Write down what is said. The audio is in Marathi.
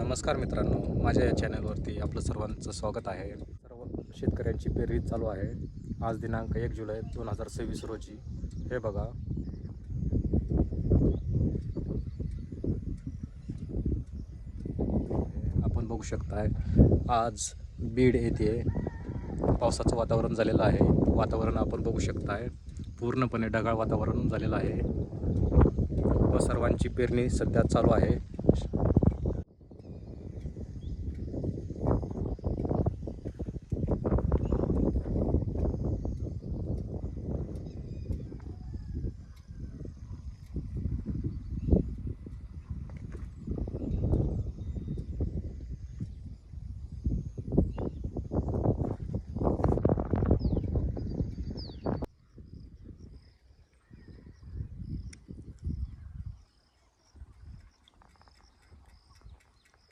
नमस्कार मित्रांनो, माझ्या या चॅनलवरती आपलं सर्वांचं स्वागत आहे. सर्व शेतकऱ्यांची पेरणी चालू आहे. आज दिनांक 1 जुलै 2026 रोजी. हे बघा, आपण बघू शकताय आज बीड येथे पावसाचं वातावरण झालेलं आहे. वातावरण आपण बघू शकताय, पूर्णपणे ढगाळ वातावरण झालेलं आहे व सर्वांची पेरणी सध्या चालू आहे.